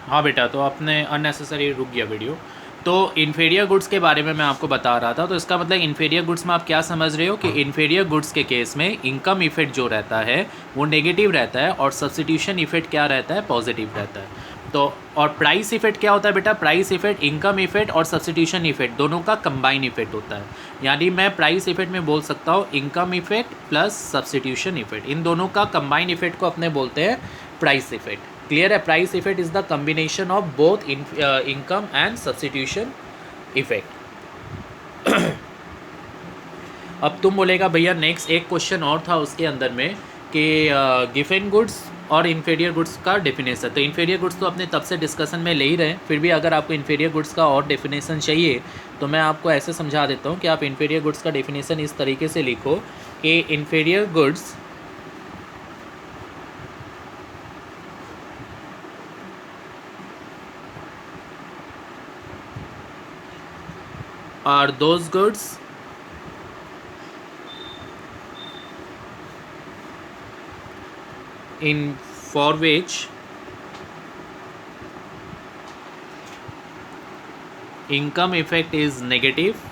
हाँ बेटा, तो आपने अननेसेसरी रुक गया वीडियो। तो इन्फीरियर गुड्स के बारे में मैं आपको बता रहा था। तो इसका मतलब इन्फीरियर गुड्स में आप क्या समझ रहे हो कि इन्फीरियर गुड्स के केस में इनकम इफेक्ट जो रहता है वो नेगेटिव रहता है और सब्स्टिट्यूशन इफेक्ट क्या रहता है, पॉजिटिव रहता है। तो और प्राइस इफेक्ट क्या होता है बेटा, प्राइस इफेक्ट इनकम इफेक्ट और सब्स्टिट्यूशन इफेक्ट दोनों का कंबाइन इफेक्ट होता है। यानी मैं प्राइस इफेक्ट में बोल सकता हूँ income effect plus substitution effect, इन दोनों का कंबाइन इफेक्ट को अपने बोलते हैं प्राइस इफेक्ट। क्लियर है? Price effect is the combination of both income and substitution effect. अब तुम बोलेगा भैया नेक्स्ट एक क्वेश्चन और था उसके अंदर में कि गिवन गुड्स और इन्फीरियर गुड्स का डेफिनेशन। तो इन्फीरियर गुड्स तो अपने तब से डिस्कशन में ले ही रहे हैं, फिर भी अगर आपको इन्फीरियर गुड्स का और डेफिनेशन चाहिए तो मैं आपको ऐसे समझा देता हूँ कि आप इन्फीरियर गुड्स का डेफिनेशन इस तरीके से लिखो कि inferior goods are those goods in for which income effect is negative,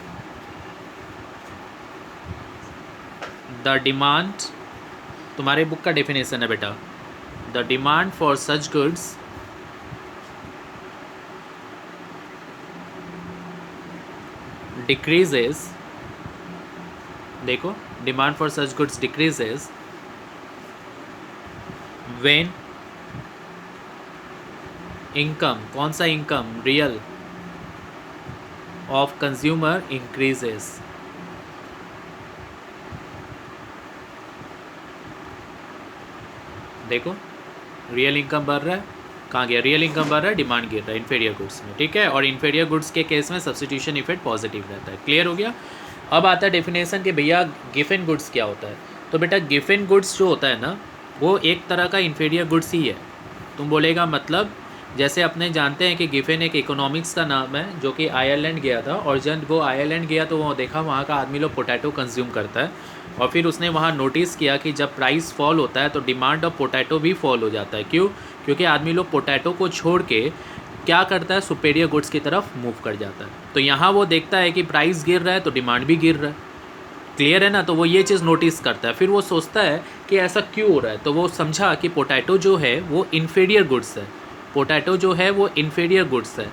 the demand, तुम्हारे बुक का डेफिनेशन है बेटा, the demand for such goods decreases, देखो demand for such goods decreases when income, कौन सा income, real of consumer increases। देखो real income बढ़ रहा है, कहाँ गया, रियल इनकम बढ़ रहा है, डिमांड गिर रहा है इन्फीरियर गुड्स में, ठीक है। और इन्फीरियर गुड्स के केस में सब्स्टिट्यूशन इफेक्ट पॉजिटिव रहता है। क्लियर हो गया? अब आता है डेफिनेशन कि भैया गिवन गुड्स क्या होता है। तो बेटा गिवन गुड्स जो होता है ना वो एक तरह का इन्फीरियर गुड्स ही है। तुम बोलेगा मतलब जैसे अपने जानते हैं कि गिफिन एक इकोनॉमिक्स का नाम है जो कि आयरलैंड गया था, और जब वो आयरलैंड गया तो वो देखा वहाँ का आदमी लोग पोटैटो कंज्यूम करता है, और फिर उसने वहाँ नोटिस किया कि जब प्राइस फॉल होता है तो डिमांड ऑफ पोटैटो भी फॉल हो जाता है। क्यों? क्योंकि आदमी लोग पोटैटो को छोड़ के क्या करता है, सुपेरियर गुड्स की तरफ मूव कर जाता है। तो यहाँ वो देखता है कि प्राइस गिर रहा है तो डिमांड भी गिर रहा है। क्लियर है ना? तो वो ये चीज़ नोटिस करता है, फिर वो सोचता है कि ऐसा क्यों हो रहा है। तो वो समझा कि पोटैटो जो है वो इन्फीरियर गुड्स है, पोटैटो जो है वो इन्फीरियर गुड्स है,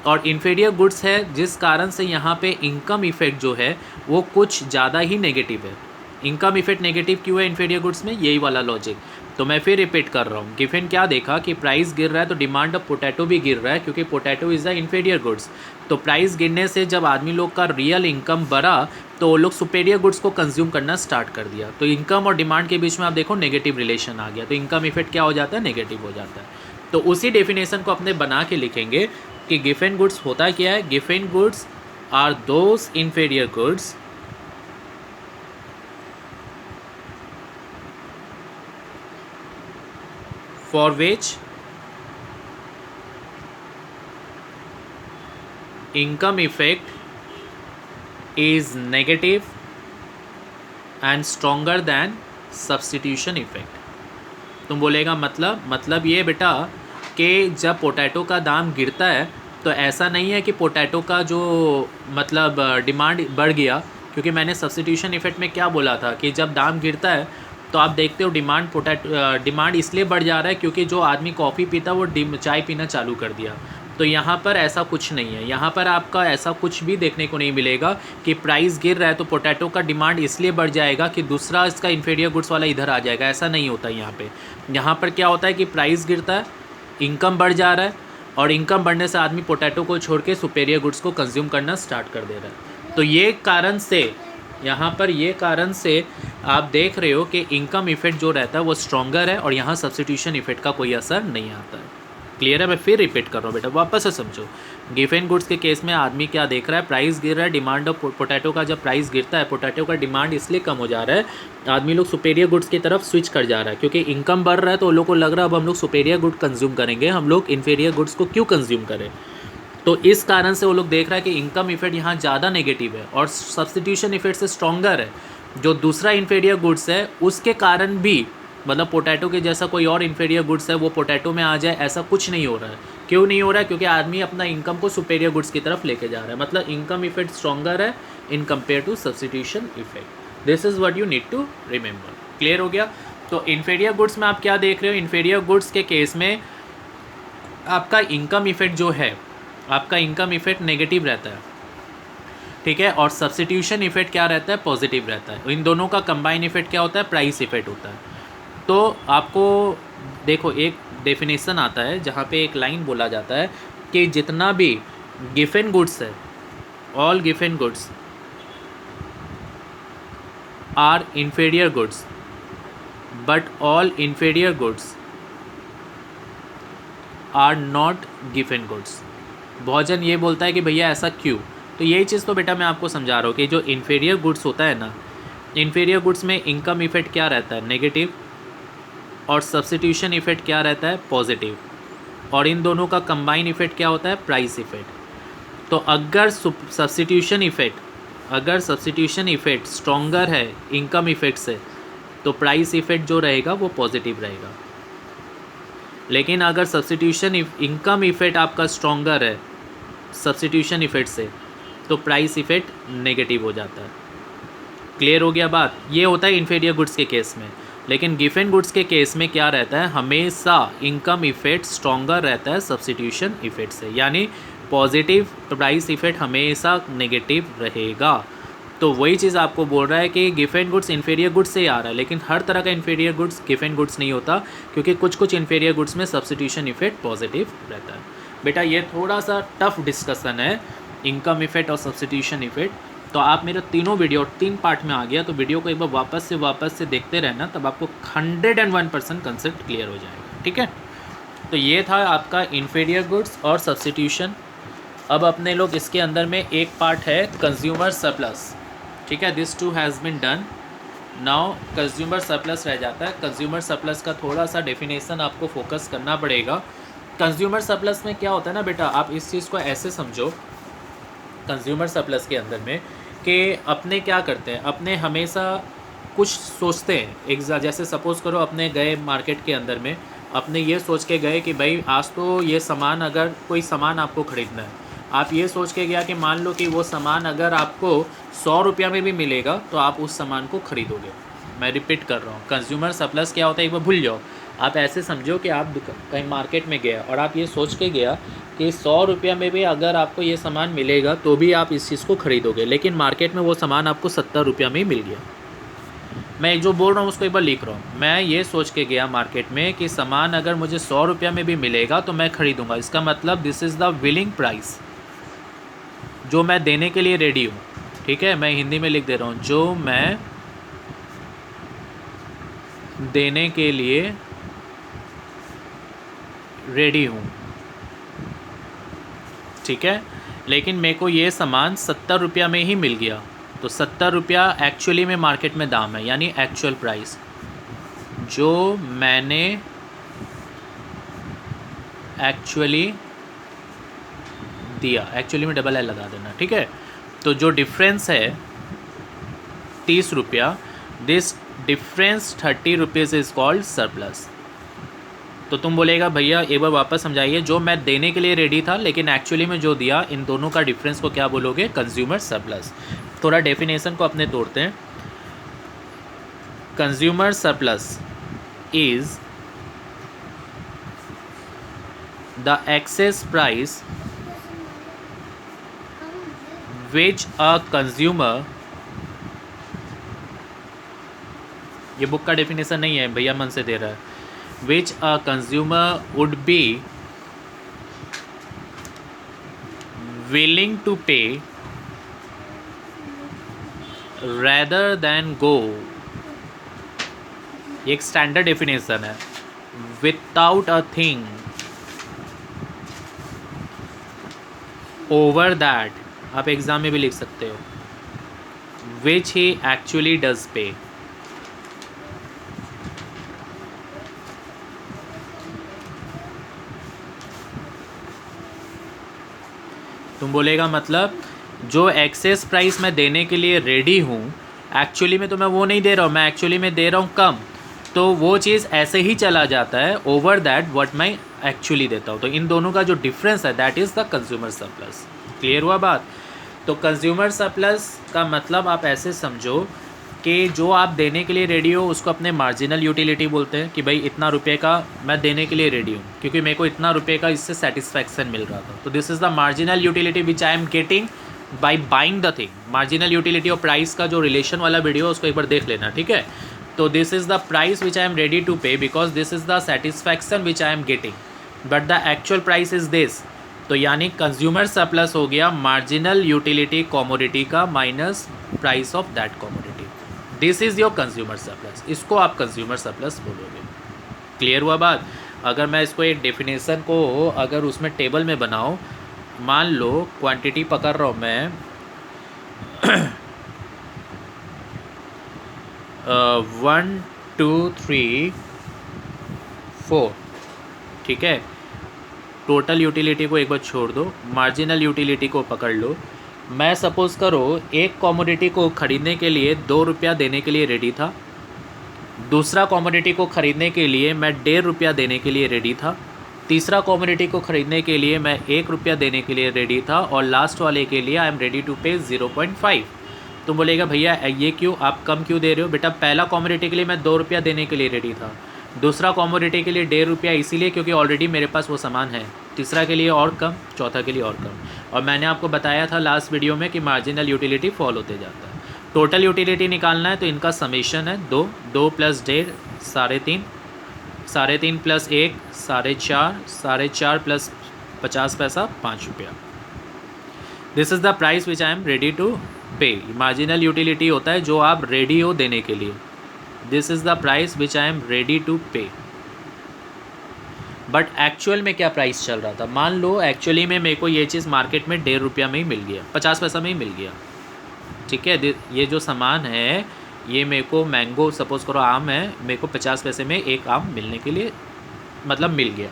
और इन्फीरियर गुड्स है जिस कारण से यहाँ पे इनकम इफेक्ट जो है वो कुछ ज़्यादा ही नेगेटिव है। इनकम इफेक्ट नेगेटिव क्यों है इन्फीरियर गुड्स में, यही वाला लॉजिक। तो मैं फिर रिपीट कर रहा हूँ, गिफिन क्या देखा कि प्राइस गिर रहा है तो डिमांड ऑफ पोटैटो भी गिर रहा है, क्योंकि potato is the inferior goods. तो प्राइस गिरने से जब आदमी लोग का रियल इनकम बढ़ा तो वो लोग सुपेरियर गुड्स को कंज्यूम करना स्टार्ट कर दिया। तो इनकम और डिमांड के बीच में आप देखो नेगेटिव रिलेशन आ गया, तो इनकम इफेक्ट क्या हो जाता है, नेगेटिव हो जाता है। तो उसी डेफिनेशन को अपने बना के लिखेंगे कि गिफिन गुड्स होता क्या है। Giffen goods are those inferior goods for which income effect is negative and stronger than substitution effect। तुम बोलेगा मतलब ये बेटा कि जब पोटैटो का दाम गिरता है तो ऐसा नहीं है कि पोटैटो का जो मतलब डिमांड बढ़ गया, क्योंकि मैंने सब्स्टिट्यूशन इफेक्ट में क्या बोला था कि जब दाम गिरता है तो आप देखते हो डिमांड इसलिए बढ़ जा रहा है क्योंकि जो आदमी कॉफ़ी पीता वो चाय पीना चालू कर दिया। तो यहाँ पर ऐसा कुछ नहीं है, यहाँ पर आपका ऐसा कुछ भी देखने को नहीं मिलेगा कि प्राइस गिर रहा है तो पोटैटो का डिमांड इसलिए बढ़ जाएगा कि दूसरा इसका इन्फीरियर गुड्स वाला इधर आ जाएगा, ऐसा नहीं होता यहाँ पे। यहाँ पर क्या होता है कि प्राइस गिरता है, इनकम बढ़ जा रहा है, और इनकम बढ़ने से आदमी पोटैटो को छोड़ के सुपेरियर गुड्स को कंज्यूम करना स्टार्ट कर दे रहा है। तो ये कारण से यहाँ पर ये कारण से आप देख रहे हो कि इनकम इफेक्ट जो रहता है वो स्ट्रॉन्गर है, और यहाँ सब्स्टिट्यूशन इफेक्ट का कोई असर नहीं आता है। क्लियर है? मैं फिर रिपीट कर रहा हूँ बेटा, वापस से समझो। गिवन गुड्स के केस में आदमी क्या देख रहा है, प्राइस गिर रहा है, डिमांड ऑफ पोटैटो का जब प्राइस गिरता है पोटैटो का डिमांड इसलिए कम हो जा रहा है, आदमी लोग सुपेरियर गुड्स की तरफ स्विच कर जा रहा है, क्योंकि इनकम बढ़ रहा है तो उन लोग को लग रहा है अब हम लोग सुपेरियर गुड कंज्यूम करेंगे, हम लोग इन्फीरियर गुड्स को क्यों कंज्यूम करें। तो इस कारण से वो लोग देख रहा है कि इनकम इफेक्ट यहाँ ज़्यादा नेगेटिव है और सब्स्टिट्यूशन इफेक्ट से स्ट्रॉन्गर है। जो दूसरा इन्फीरियर गुड्स है उसके कारण भी, मतलब पोटैटो के जैसा कोई और इन्फीरियर गुड्स है वो पोटैटो में आ जाए, ऐसा कुछ नहीं हो रहा है, क्यों नहीं हो रहा है? क्योंकि आदमी अपना इनकम को सुपेरियर गुड्स की तरफ लेके जा रहा है, मतलब इनकम इफेक्ट स्ट्रॉन्गर है in compare to substitution effect. This is what you need to remember. Clear हो गया? तो इन्फीरियर गुड्स में आप क्या देख रहे हो? इन्फीरियर गुड्स के केस में आपका इनकम इफेक्ट जो है, आपका इनकम इफेक्ट नेगेटिव रहता है, ठीक है, और सब्सटीट्यूशन इफेक्ट क्या रहता है? पॉजिटिव रहता है। इन दोनों का कंबाइन इफेक्ट क्या होता है? प्राइस इफेक्ट होता है। तो आपको देखो एक डेफिनेशन आता है जहाँ पे एक लाइन बोला जाता है कि जितना भी गिवन गुड्स है, all given goods are inferior goods but all inferior goods are not given goods. बहुजन ये बोलता है कि भैया ऐसा क्यों? तो यही चीज़ तो बेटा मैं आपको समझा रहा हूँ कि जो इन्फीरियर गुड्स होता है ना, इन्फीरियर गुड्स में इनकम इफेक्ट क्या रहता है? नेगेटिव, और सब्सटीट्यूशन इफेक्ट क्या रहता है? पॉजिटिव, और इन दोनों का कंबाइन इफेक्ट क्या होता है? Price effect. तो अगर सब्सटीट्यूशन इफेक्ट स्ट्रॉन्गर है इनकम इफेक्ट से, तो प्राइस इफेक्ट जो रहेगा वो पॉजिटिव रहेगा। लेकिन अगर सब्सटीट्यूशन इनकम इफेक्ट आपका स्ट्रॉन्गर है सब्सटीट्यूशन इफेक्ट से, तो प्राइस इफेक्ट नेगेटिव हो जाता है। क्लियर हो गया बात? ये होता है इन्फीरियर गुड्स के केस में। लेकिन गिवन गुड्स के केस में क्या रहता है? हमेशा इनकम इफेक्ट स्ट्रॉन्गर रहता है सब्सटीट्यूशन इफेक्ट से, यानी पॉजिटिव प्राइस इफेक्ट हमेशा नेगेटिव रहेगा। तो वही चीज़ आपको बोल रहा है कि गिवन गुड्स इन्फीरियर गुड्स से ही आ रहा है, लेकिन हर तरह का इन्फीरियर गुड्स गिवन गुड्स नहीं होता, क्योंकि कुछ कुछ इन्फीरियर गुड्स में सब्सटीट्यूशन इफेक्ट पॉजिटिव रहता है। बेटा ये थोड़ा सा टफ डिस्कशन है, इनकम इफेक्ट और सब्सटीट्यूशन इफेक्ट। तो आप मेरे तीनों वीडियो 3 पार्ट में आ गया, तो वीडियो को एक बार वापस से देखते रहना, तब आपको 101% कंसेप्ट क्लियर हो जाएगा। ठीक है, तो ये था आपका इन्फीरियर गुड्स और सब्सटीट्यूशन। अब अपने लोग इसके अंदर में एक पार्ट है कंज्यूमर सरप्लस। ठीक है, this too has been done. Now consumer surplus रह जाता है। कंज्यूमर सरप्लस का थोड़ा सा डेफिनेशन आपको फोकस करना पड़ेगा। कंज्यूमर सरप्लस में क्या होता है ना बेटा, आप इस चीज़ को ऐसे समझो कंज्यूमर सरप्लस के अंदर में कि अपने क्या करते हैं, अपने हमेशा कुछ सोचते हैं। एक जैसे सपोज़ करो अपने गए मार्केट के अंदर में, अपने ये सोच के गए कि भाई आज तो ये सामान, अगर कोई सामान आपको ख़रीदना है, आप ये सोच के गया कि मान लो कि वो सामान अगर आपको 100 रुपया में भी मिलेगा तो आप उस सामान को ख़रीदोगे। मैं रिपीट कर रहा हूँ, कंज्यूमर सरप्लस क्या होता है एक बार भूल जाओ। आप ऐसे समझो कि आप कहीं मार्केट में गया और आप ये सोच के गया कि 100 रुपया में भी अगर आपको ये सामान मिलेगा तो भी आप इस चीज़ को ख़रीदोगे, लेकिन मार्केट में वो सामान आपको 70 रुपया में ही मिल गया। मैं जो बोल रहा हूँ उसको एक बार लिख रहा हूँ। मैं ये सोच के गया मार्केट में कि सामान अगर मुझे 100 रुपया में भी मिलेगा तो मैं ख़रीदूँगा। इसका मतलब this is the willing price, जो मैं देने के लिए रेडी हूँ। ठीक है, मैं हिंदी में लिख दे रहा हूँ, जो मैं देने के लिए रेडी हूँ। ठीक है, लेकिन मेरे को ये सामान 70 रुपया में ही मिल गया, तो 70 रुपया एक्चुअली में मार्केट में दाम है, यानी एक्चुअल प्राइस जो मैंने एक्चुअली दिया। एक्चुअली में डबल एल लगा देना। ठीक है, तो जो डिफरेंस है 30 रुपया, this difference 30 rupees is called surplus. तो तुम बोलेगा भैया एक बार वापस समझाइए, जो मैं देने के लिए रेडी था लेकिन एक्चुअली में जो दिया, इन दोनों का डिफरेंस को क्या बोलोगे? Consumer surplus. थोड़ा डेफिनेशन को अपने तोड़ते हैं। Consumer surplus is the excess price which a consumer, ये बुक का डेफिनेशन नहीं है भैया, मन से दे रहा है, which a consumer would be willing to pay rather than go, ये एक स्टैंडर्ड डेफिनेशन है, without a thing over that, आप एग्ज़ाम में भी लिख सकते हो, which he actually does pay। तुम बोलेगा मतलब जो एक्सेस प्राइस मैं देने के लिए रेडी हूँ, एक्चुअली में तो मैं वो नहीं दे रहा हूँ, मैं एक्चुअली में दे रहा हूँ कम, तो वो चीज़ ऐसे ही चला जाता है ओवर दैट व्हाट मैं एक्चुअली देता हूँ। तो इन दोनों का जो डिफरेंस है that is the consumer surplus. Clear हुआ बात? तो कंज्यूमर सरप्लस का मतलब आप ऐसे समझो कि जो आप देने के लिए रेडी हो उसको अपने मार्जिनल यूटिलिटी बोलते हैं कि भाई इतना रुपये का मैं देने के लिए रेडी हूँ क्योंकि मेरे को इतना रुपये का इससे सेटिस्फैक्शन मिल रहा था। तो this is the marginal utility which I am getting by buying the thing. Marginal utility और प्राइस का जो रिलेशन वाला वीडियो है उसको एक बार देख लेना, ठीक है। तो this is the price which I am ready to pay because this is the satisfaction which I am getting but the actual price is this. तो यानी कंज्यूमर सरप्लस हो गया मार्जिनल यूटिलिटी कमोडिटी का minus price of that commodity. This is your consumer surplus, इसको आप consumer surplus बोलोगे। Clear हुआ बात? अगर मैं इसको एक डेफिनेशन को अगर उसमें टेबल में बनाऊँ, मान लो क्वांटिटी पकड़ रहा हूँ मैं 1 2 3 4, ठीक है। टोटल यूटिलिटी को एक बार छोड़ दो, मार्जिनल यूटिलिटी को पकड़ लो। मैं सपोज़ करो एक कमोडिटी को ख़रीदने के लिए 2 रुपया देने के लिए रेडी था, दूसरा कमोडिटी को ख़रीदने के लिए मैं 1.5 रुपया देने के लिए रेडी था, तीसरा कमोडिटी को ख़रीदने के लिए मैं 1 रुपया देने के लिए रेडी था और लास्ट वाले के लिए आई एम रेडी टू पे 0.5। तुम बोलेगा भैया ये क्यों, आप कम क्यों दे रहे हो? बेटा पहला कमोडिटी के लिए मैं 2 रुपया देने के लिए रेडी था, दूसरा कमोडिटी के लिए 1.5 रुपया इसीलिए क्योंकि ऑलरेडी मेरे पास वो सामान है, तीसरा के लिए और कम, चौथा के लिए और कम। और मैंने आपको बताया था लास्ट वीडियो में कि मार्जिनल यूटिलिटी फॉल होते जाता है। टोटल यूटिलिटी निकालना है तो इनका समेशन है 2, 2 + 1.5 3.5, 3.5 + 1 4.5, 4.5 + 50 पैसा 5 रुपया। This is the price which I am ready to pay. Marginal utility होता है जो आप रेडी हो देने के लिए। This is the price which I am ready to pay. But actual में क्या प्राइस चल रहा था? मान लो एक्चुअली में मेरे को ये चीज़ मार्केट में 1.5 रुपया में ही मिल गया, 50 पैसा में ही मिल गया, ठीक है। ये जो सामान है ये मेरे को मैंगो सपोज़ करो आम है, मेरे को 50 पैसे में एक आम मिलने के लिए मतलब मिल गया।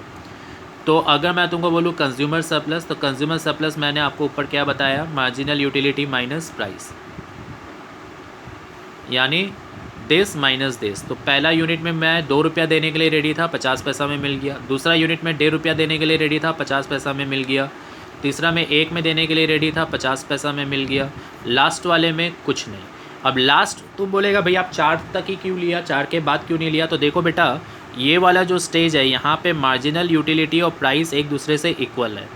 तो अगर मैं तुमको बोलूँ कंज्यूमर सरप्लस, तो कंज्यूमर सरप्लस मैंने आपको ऊपर क्या बताया, मार्जिनल यूटिलिटी माइनस प्राइस, यानी दिस माइनस दिस। तो पहला यूनिट में मैं 2 रुपया देने के लिए रेडी था, 50 पैसा में मिल गया। दूसरा यूनिट में 1.5 रुपया देने के लिए रेडी था, 50 पैसा में मिल गया। तीसरा में 1 में देने के लिए रेडी था, 50 पैसा में मिल गया। लास्ट वाले में कुछ नहीं। अब लास्ट तू बोलेगा भाई आप 4 तक ही क्यों लिया, 4 के बाद क्यों नहीं लिया? तो देखो बेटा ये वाला जो स्टेज है यहाँ पे मार्जिनल यूटिलिटी और प्राइस एक दूसरे से इक्वल है।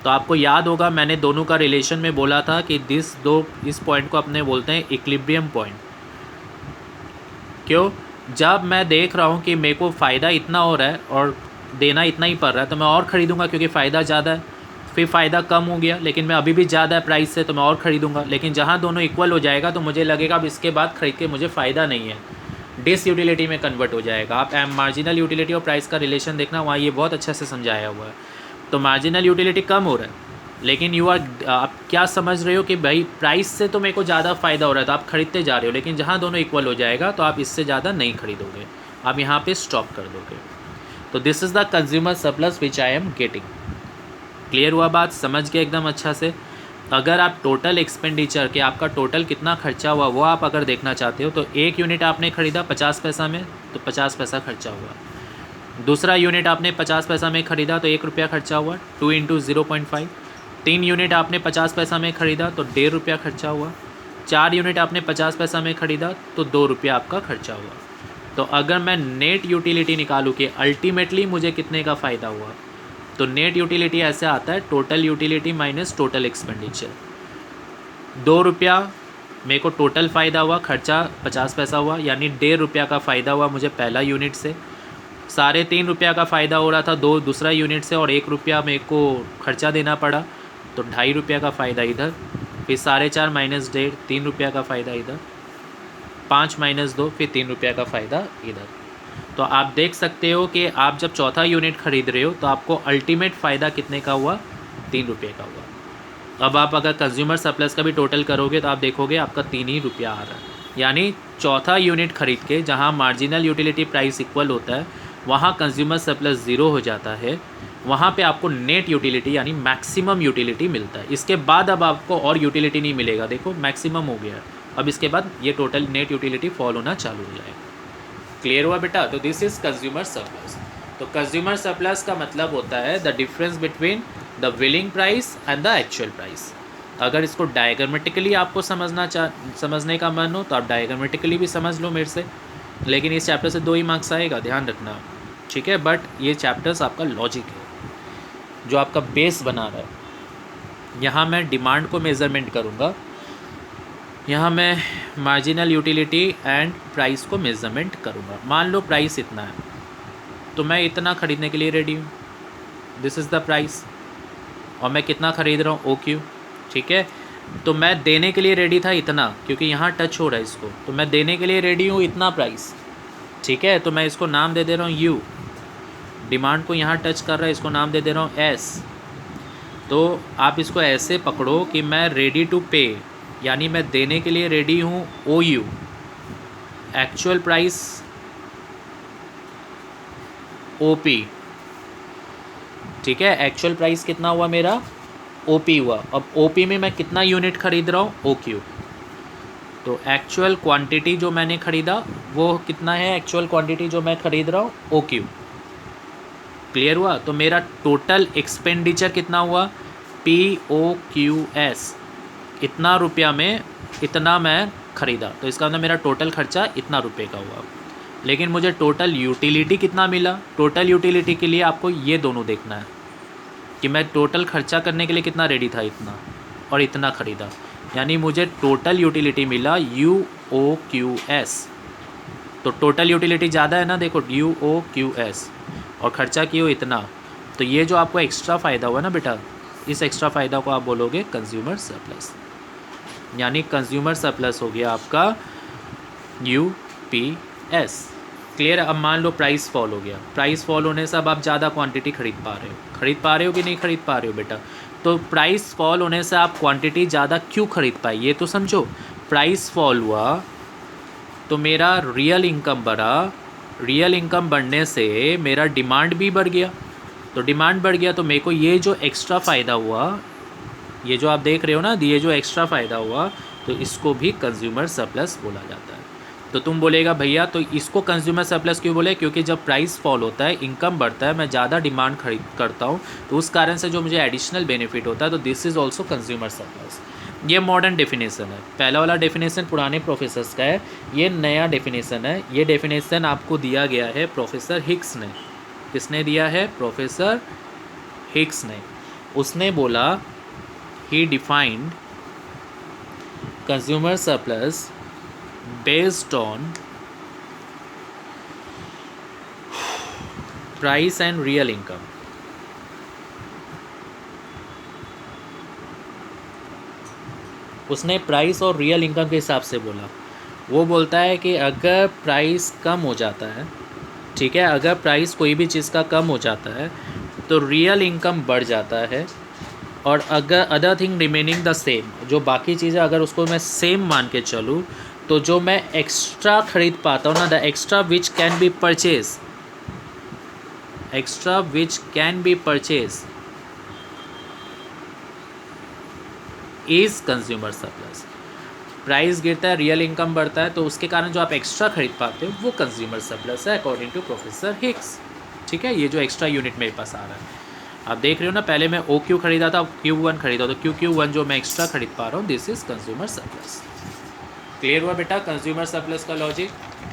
तो आपको याद होगा मैंने दोनों का रिलेशन में बोला था कि इस पॉइंट को अपने बोलते हैं इक्विलिब्रियम पॉइंट। क्यों? जब मैं देख रहा हूँ कि मेरे को फ़ायदा इतना हो रहा है और देना इतना ही पड़ रहा है तो मैं और ख़रीदूँगा क्योंकि फ़ायदा ज़्यादा है। फिर फ़ायदा कम हो गया लेकिन मैं अभी भी ज़्यादा है प्राइस से तो मैं और ख़रीदूँगा। लेकिन जहाँ दोनों इक्वल हो जाएगा तो मुझे लगेगा अब इसके बाद ख़रीद के मुझे फ़ायदा नहीं है, डिस यूटिलिटी में कन्वर्ट हो जाएगा। आप मार्जिनल यूटिलिटी और प्राइस का रिलेशन देखना, वहाँ ये बहुत अच्छे से समझाया हुआ है। तो मार्जिनल यूटिलिटी कम हो रहा है लेकिन आप क्या समझ रहे हो कि भाई प्राइस से तो मेरे को ज़्यादा फ़ायदा हो रहा है तो आप ख़रीदते जा रहे हो, लेकिन जहाँ दोनों इक्वल हो जाएगा तो आप इससे ज़्यादा नहीं खरीदोगे, आप यहाँ पे स्टॉप कर दोगे। तो this is the consumer surplus which I am getting. Clear हुआ बात? समझ गए एकदम अच्छा से? अगर आप टोटल एक्सपेंडिचर के आपका टोटल कितना खर्चा हुआ वो आप अगर देखना चाहते हो तो एक यूनिट आपने ख़रीदा 50 पैसा में तो 50 पैसा खर्चा हुआ। दूसरा यूनिट आपने 50 पैसा में ख़रीदा तो 1 रुपया खर्चा हुआ, 2 × 0.5। 3 यूनिट आपने 50 पैसा में ख़रीदा तो 1.5 रुपया खर्चा हुआ। 4 यूनिट आपने 50 पैसा में ख़रीदा तो 2 रुपया आपका खर्चा हुआ। तो अगर मैं नेट यूटिलिटी निकालूँ कि अल्टीमेटली मुझे कितने का फ़ायदा हुआ, तो नेट यूटिलिटी ऐसे आता है total utility minus total expenditure. 2 रुपया मेरे को टोटल फ़ायदा हुआ, खर्चा 50 पैसा हुआ, यानी 1.5 रुपया का फ़ायदा हुआ मुझे पहला यूनिट से। 3.5 रुपया का फ़ायदा हो रहा था दूसरा यूनिट से और 1 रुपया मेरे को खर्चा देना पड़ा तो 2.5 रुपया का फ़ायदा इधर। फिर 4.5 माइनस 1.5 3 रुपया का फ़ायदा इधर। 5 माइनस 2 फिर 3 रुपया का फ़ायदा इधर। तो आप देख सकते हो कि आप जब चौथा यूनिट ख़रीद रहे हो तो आपको अल्टीमेट फ़ायदा कितने का हुआ? 3 रुपये का हुआ। अब आप अगर कंज्यूमर सरप्लस का भी टोटल करोगे तो आप देखोगे आपका 3 ही रुपया आ रहा है। यानी चौथा यूनिट ख़रीद के जहाँ मार्जिनल यूटिलिटी प्राइस इक्वल होता है वहाँ कंज्यूमर सरप्लस 0 हो जाता है, वहाँ पे आपको नेट यूटिलिटी यानी मैक्सिमम यूटिलिटी मिलता है। इसके बाद अब आपको और यूटिलिटी नहीं मिलेगा, देखो मैक्सिमम हो गया है। अब इसके बाद ये टोटल नेट यूटिलिटी फॉल होना चालू हो जाएगा। क्लियर हुआ बेटा? तो दिस इज कंज्यूमर सरप्लस। तो कंज्यूमर सरप्लस का मतलब होता है the difference between the willing price and the actual price. अगर इसको डायग्रामेटिकली आपको समझने का मन हो तो आप डायग्रामेटिकली भी समझ लो मेरे से, लेकिन इस चैप्टर से 2 ही मार्क्स आएगा, ध्यान रखना, ठीक है। बट ये चैप्टर्स आपका लॉजिक है जो आपका बेस बना रहा है। यहाँ मैं डिमांड को मेज़रमेंट करूँगा, यहाँ मैं मार्जिनल यूटिलिटी एंड प्राइस को मेज़रमेंट करूँगा। मान लो प्राइस इतना है तो मैं इतना ख़रीदने के लिए रेडी हूँ, दिस इज़ द प्राइस, और मैं कितना ख़रीद रहा हूँ, OQ, ठीक है। तो मैं देने के लिए रेडी था इतना, क्योंकि यहाँ टच हो रहा है इसको, तो मैं देने के लिए रेडी हूँ इतना प्राइस, ठीक है। तो मैं इसको नाम दे दे रहा हूँ U, डिमांड को यहाँ टच कर रहा है, इसको नाम दे दे रहा हूँ S। तो आप इसको ऐसे पकड़ो कि मैं रेडी टू पे, यानी मैं देने के लिए रेडी हूँ OU, एक्चुअल प्राइस OP, ठीक है। एक्चुअल प्राइस कितना हुआ मेरा, OP हुआ। अब OP में मैं कितना यूनिट खरीद रहा हूँ, OQ। तो एक्चुअल क्वांटिटी जो मैंने ख़रीदा वो कितना है, एक्चुअल क्वांटिटी जो मैं ख़रीद रहा हूँ OQ। क्लियर हुआ? तो मेरा टोटल एक्सपेंडिचर कितना हुआ, POQS, इतना रुपया में इतना मैं ख़रीदा, तो इसका मतलब मेरा टोटल खर्चा इतना रुपये का हुआ। लेकिन मुझे टोटल यूटिलिटी कितना मिला, टोटल यूटिलिटी के लिए आपको ये दोनों देखना है कि मैं टोटल खर्चा करने के लिए कितना रेडी था, इतना, और इतना ख़रीदा, यानी मुझे टोटल यूटिलिटी मिला UOQS। तो टोटल यूटिलिटी ज़्यादा है ना, देखो UOQS, और ख़र्चा किया इतना। तो ये जो आपको एक्स्ट्रा फ़ायदा हुआ ना बेटा, इस एक्स्ट्रा फ़ायदा को आप बोलोगे कंज्यूमर सरप्लस, यानी कंज्यूमर सरप्लस हो गया आपका UPS। क्लियर? अब मान लो प्राइस फॉल हो गया, प्राइस फॉल होने से अब आप ज़्यादा क्वांटिटी खरीद पा रहे हो कि नहीं खरीद पा रहे हो बेटा? तो प्राइस फॉल होने से आप क्वांटिटी ज़्यादा क्यों खरीद पाए, ये तो समझो। प्राइस फॉल हुआ तो मेरा रियल इनकम बढ़ा, रियल इनकम बढ़ने से मेरा डिमांड भी बढ़ गया, तो डिमांड बढ़ गया तो मेरे को ये जो एक्स्ट्रा फ़ायदा हुआ, ये जो आप देख रहे हो ना, ये जो एक्स्ट्रा फ़ायदा हुआ, तो इसको भी कंज्यूमर सरप्लस बोला जाता है। तो तुम बोलेगा भैया तो इसको कंज्यूमर सरप्लस क्यों बोले, क्योंकि जब प्राइस फॉल होता है, इनकम बढ़ता है, मैं ज़्यादा डिमांड खरीद करता हूँ, तो उस कारण से जो मुझे एडिशनल बेनिफिट होता है, तो this is also consumer surplus. ये मॉडर्न डेफिनेशन है, पहला वाला डेफिनेशन पुराने प्रोफेसर्स का है, ये नया डेफिनेशन है। ये डेफिनेशन आपको दिया गया है प्रोफेसर हिक्स ने। किसने दिया है? प्रोफेसर हिक्स ने। उसने बोला, he defined consumer surplus based on price and real income। उसने प्राइस और रियल इनकम के हिसाब से बोला। वो बोलता है कि अगर प्राइस कम हो जाता है, ठीक है, अगर प्राइस कोई भी चीज़ का कम हो जाता है तो रियल इनकम बढ़ जाता है, और अगर other thing remaining the same, जो बाकी चीज़ें अगर उसको मैं सेम मान के चलूँ, तो जो मैं एक्स्ट्रा खरीद पाता हूँ ना, the extra which can be purchase, extra which can be purchase is consumer surplus. Price गिरता है, रियल इनकम बढ़ता है, तो उसके कारण जो आप एक्स्ट्रा खरीद पाते हो वो कंज्यूमर सरप्लस है अकॉर्डिंग टू प्रोफेसर हिक्स। ठीक है, ये जो एक्स्ट्रा यूनिट मेरे पास आ रहा है, आप देख रहे हो ना, पहले मैं OQ खरीदा था, Q1 खरीदा, तो QQ1 जो मैं एक्स्ट्रा खरीद पा रहा हूँ, this is consumer surplus. Clear हुआ बेटा कंज्यूमर सरप्लस का लॉजिक?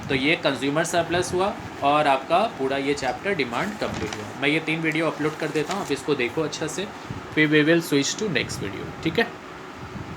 तो ये कंज्यूमर सरप्लस हुआ और आपका पूरा ये चैप्टर डिमांड कंप्लीट हुआ। मैं ये 3 वीडियो अपलोड कर देता हूँ, आप इसको देखो अच्छा से, फिर we will switch to next video, ठीक है।